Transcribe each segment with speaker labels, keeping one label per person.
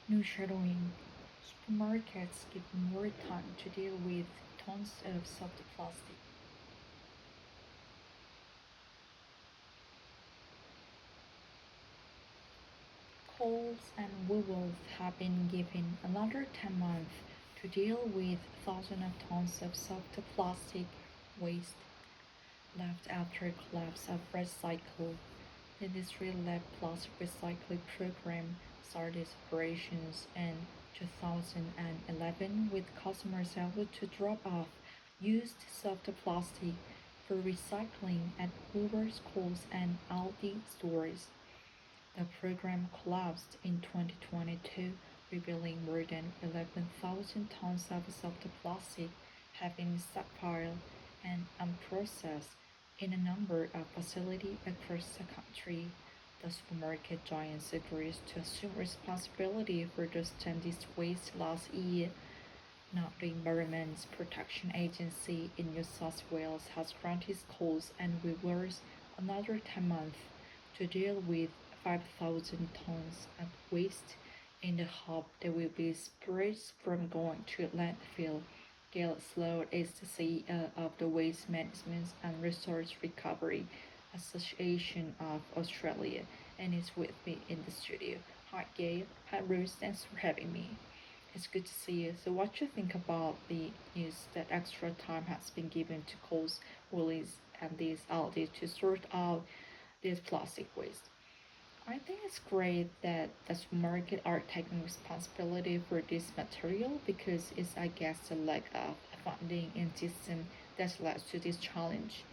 Speaker 1: New shadowing. Supermarkets give more time to deal with tons of soft plastic. Coles and Woolworths have been given another 10 months to deal with thousands of tons of soft plastic waste left after collapse of recycle. The industry-led plastic recycling program started operations in 2011 with customers able to drop off used soft plastic for recycling at Woolworths, Coles, and Aldi stores. The program collapsed in 2022, revealing more than 11,000 tons of soft plastic have been stockpiled and unprocessed in a number of facilities across the country. The supermarket giants agreed to assume responsibility for the standardized waste last year. Now, the Environment Protection Agency in New South Wales has granted schools and Woolworths another 10 months to deal with 5,000 tons of waste in the hope they will be spared from going to landfill. Gail Sloat is the CEO of the Waste Management and Resource Recovery Association of Australia and is with me in the studio. Hi Gail, hi Bruce, thanks for having me. It's good to see you. So what you think about the news that extra time has been given to Coles, Woolies and these Aldi to sort out this plastic waste? I think it's great that the supermarket are taking responsibility for this material because it's, I guess, the lack of funding and system that led to this challenge.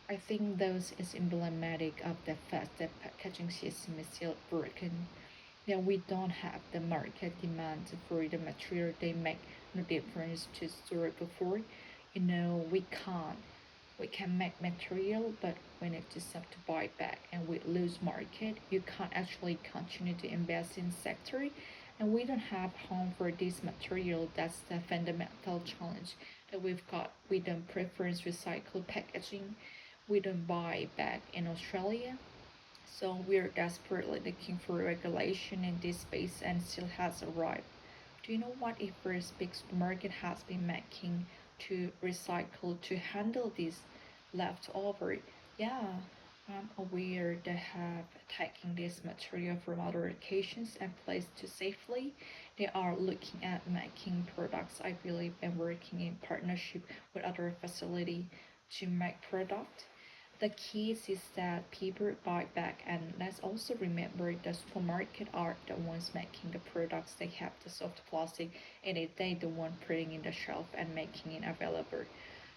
Speaker 1: I think those is emblematic of the fact that packaging system is still broken. That we don't have the market demand for the material they make no difference to store before. We can make material, but when it is up to buy back and we lose market, you can't actually continue to invest in sector. And we don't have home for this material. That's the fundamental challenge that we've got. We don't preference recycled packaging. We don't buy back in Australia. So we're desperately looking for regulation in this space and still has arrived. Do you know what efforts big supermarket has been making to recycle to handle this leftover? Yeah, I'm aware they have taken this material from other locations and placed to safely. They are looking at making products, I believe, and working in partnership with other facility to make product. The key is that people buy back, and let's also remember the supermarket are the ones making the products. They have the soft plastic and they the one putting in the shelf and making it available.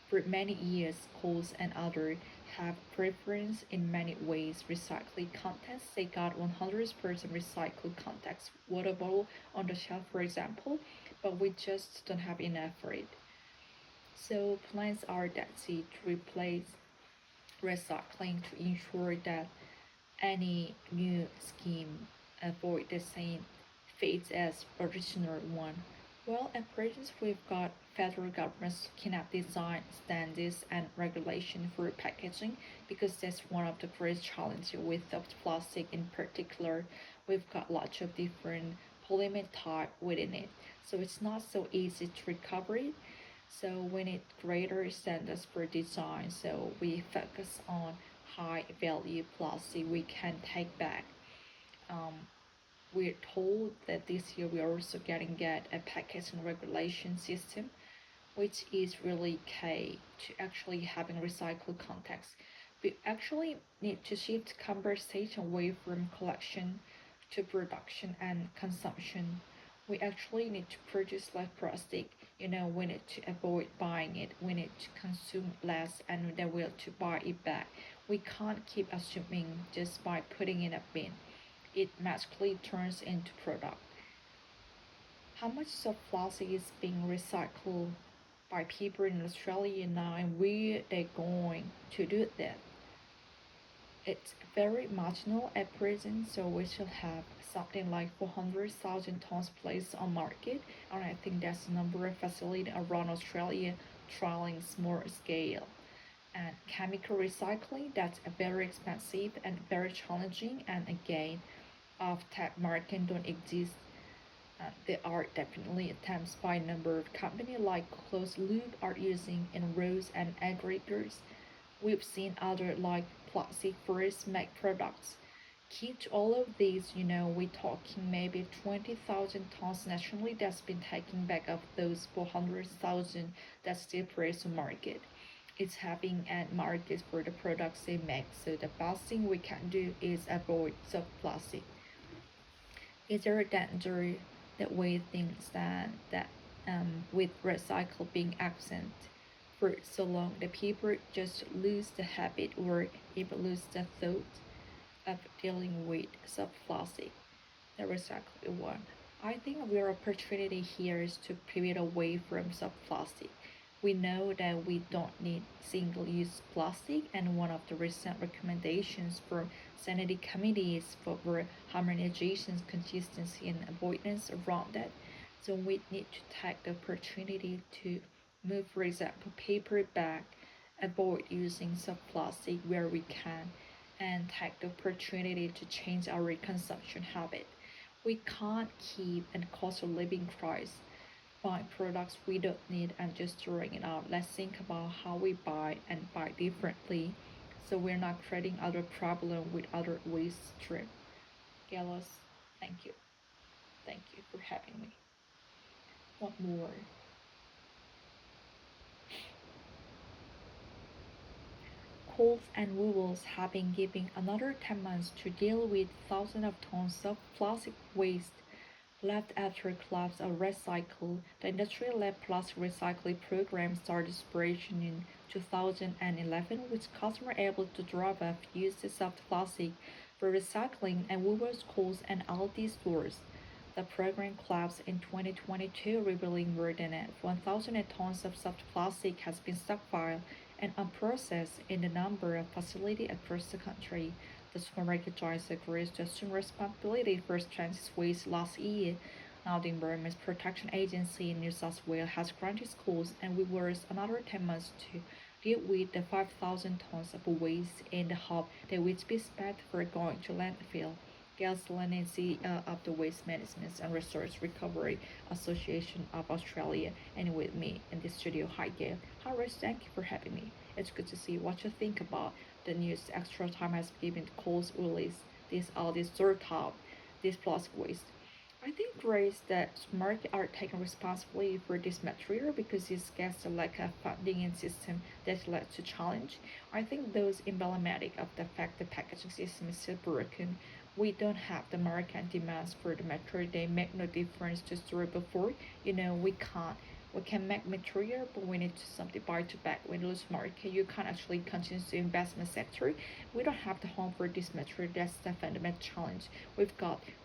Speaker 1: For many years, Coles and others have preference in many ways recycling contents. They got 100% recycled contents, water bottle on the shelf, for example, but we just don't have enough for it. So plans are that to replace recycling to ensure that any new scheme avoid the same fate as original one. Well, at present we've got federal governments looking at design standards and regulation for packaging because that's one of the great challenges with the plastic in particular. We've got lots of different polymer type within it, so it's not so easy to recover it. So we need greater standards for design. So we focus on high value plastic we can take back. Um, we're told that this year we are also get a packaging regulation system, which is really key to actually having recycled context. We actually need to shift conversation away from collection to production and consumption. We actually need to produce less plastic. We need to avoid buying it. We need to consume less and then we'll to buy it back. We can't keep assuming just by putting in a bin it magically turns into product. How much of plastic is being recycled by people in Australia now and where they're going to do that? It's very marginal at present, so we should have something like 400,000 tons placed on market, and I think that's the number of facilities around Australia trialing small scale. And chemical recycling, that's very expensive and very challenging, and again, of tech market don't exist There are definitely attempts by a number of companies like Closed Loop are using enrolls and aggregators. We've seen other like plastic forests make products. Key to all of these, we're talking maybe 20,000 tons nationally that's been taken back of those 400,000 that still produce on market. It's having end markets for the products they make. So the best thing we can do is avoid soft plastic. Is there a danger that we think that with recycle being absent for so long, the people just lose the habit or even lose the thought of dealing with soft plastic, the recycled one? I think our opportunity here is to pivot away from soft plastic. We know that we don't need single-use plastic, and one of the recent recommendations from Sanity Committee is for harmonization, consistency, and avoidance around that. So we need to take the opportunity to move, for example, paper bag, avoid using soft plastic where we can, and take the opportunity to change our consumption habit. We can't keep and cost of living crisis buying products we don't need and just throwing it out. Let's think about how we buy and buy differently so we're not creating other problem with other waste stream. Gallus, thank you. Thank you for having me. What more? Coles and Woolworths have been given another 10 months to deal with thousands of tons of plastic waste left after clubs are recycled. The industry-led plastic recycling program started operation in 2011, with customers able to drop off used soft plastic for recycling at Woolworths, Coles, and Aldi stores. The program collapsed in 2022, revealing more than 1,000 tons of soft plastic has been stockpiled and unprocessed in a number of facilities across the country. The supermarket giants agreed to assume responsibility for transit waste last year. Now the Environment Protection Agency in New South Wales has granted schools and Woolworths another 10 months to deal with the 5,000 tons of waste in the hope that would be spared for going to landfill. Gail Slaney, CEO of the Waste Management and Resource Recovery Association of Australia, and with me in the studio. Hi Gail. Hi Rose, thank you for having me. It's good to see what you think about the news. Extra time has given the Coles release this third top, this plastic waste. I think Grace that market are taking responsibility for this material because it gets the lack of funding and system that led to challenge. I think those emblematic of the fact the packaging system is still broken. We don't have the market and demands for the material. They make no difference to store before. We can make material, but we need to something buy to back. When lose market, you can't actually continue the investment sector. We don't have the home for this material. That's the fundamental challenge. We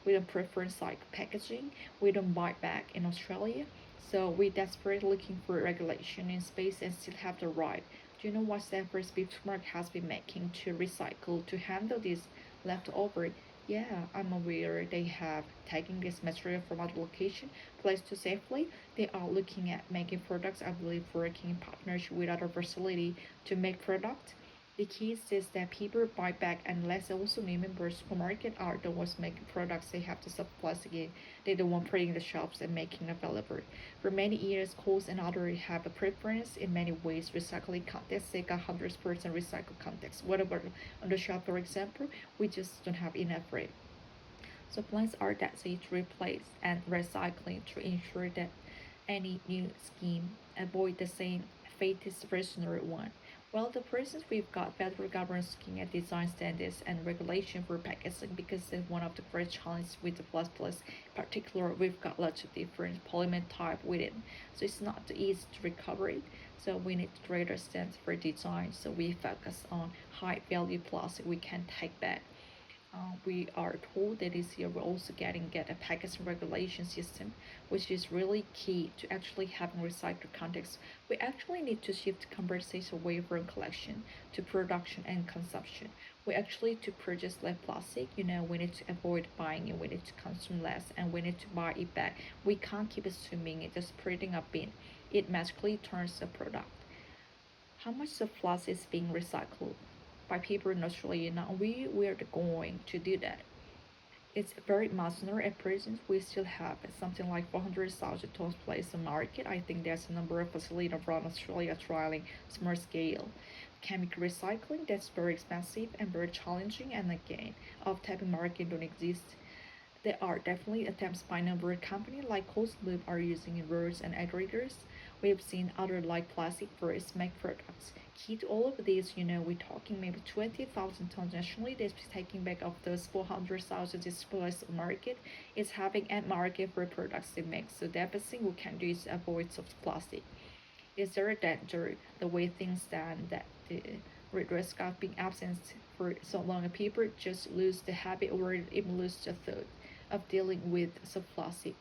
Speaker 1: don't preference like packaging. We don't buy back in Australia. So we desperately looking for regulation in space and still have the right. Do you know what efforts Bitmark has been making to recycle to handle this leftover? Yeah, I'm aware they have taken this material from other location, placed to safely. They are looking at making products, I believe, working in partnership with other facility to make products. The key is that people buy back unless also remember supermarket are the ones making products they have to supply again. They the one putting the shelves and making available. For many years, Coles and others have a preference in many ways. Recycling context, they got 100% recycled context. What about on the shelf, for example? We just don't have enough for it. So plans are that they to replace and recycling to ensure that any new scheme avoid the same fate as the original one. Well, the present we've got federal government looking at design standards and regulation for packaging because it's one of the great challenges with the plus plus. In particular, we've got lots of different polymer type within, so it's not easy to recover it. So we need greater standards for design. So we focus on high value plastic we can take back. We are told that this year we're also get a packaging regulation system, which is really key to actually having recycled context. We actually need to shift conversation away from collection to production and consumption. We actually to purchase less plastic. We need to avoid buying it. We need to consume less, and we need to buy it back. We can't keep assuming it just putting a bin. It magically turns the product. How much of plastic is being recycled by people in Australia now? We are going to do that. It's very marginal at present. We still have something like 400,000 tons placed on market. I think there's a number of facilities around Australia trialing small scale chemical recycling. That's very expensive and very challenging. And again, of type of market don't exist. There are definitely attempts by a number of companies like Coast Loop are using inverters and aggregators. We have seen other like plastic first make products. Key to all of these, we're talking maybe 20,000 tons nationally. That's taking back of those 400,000 displaced market is having end market for products they make. So the best thing we can do is avoid soft plastic. Is there a danger the way things stand that the risk of being absent for so long people just lose the habit or even lose the thought of dealing with soft plastic?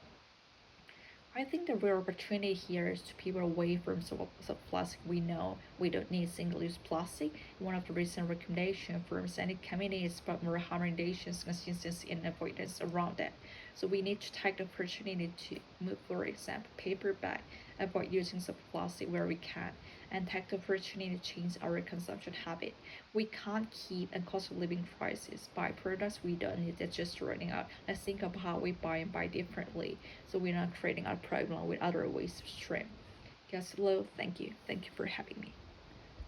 Speaker 1: I think the real opportunity here is to pivot away from soft plastic. We know we don't need single-use plastic. One of the recent recommendations from Senate committee is about more harmonizations, consistency, and avoidance around that. So we need to take the opportunity to move, for example, paper bag, avoid using soft plastic where we can, and take the opportunity to change our consumption habit. We can't keep a cost of living crisis buy products we don't need that's just running out. Let's think of how we buy and buy differently so we're not creating a problem with other waste stream. Yes, hello, thank you. Thank you for having me.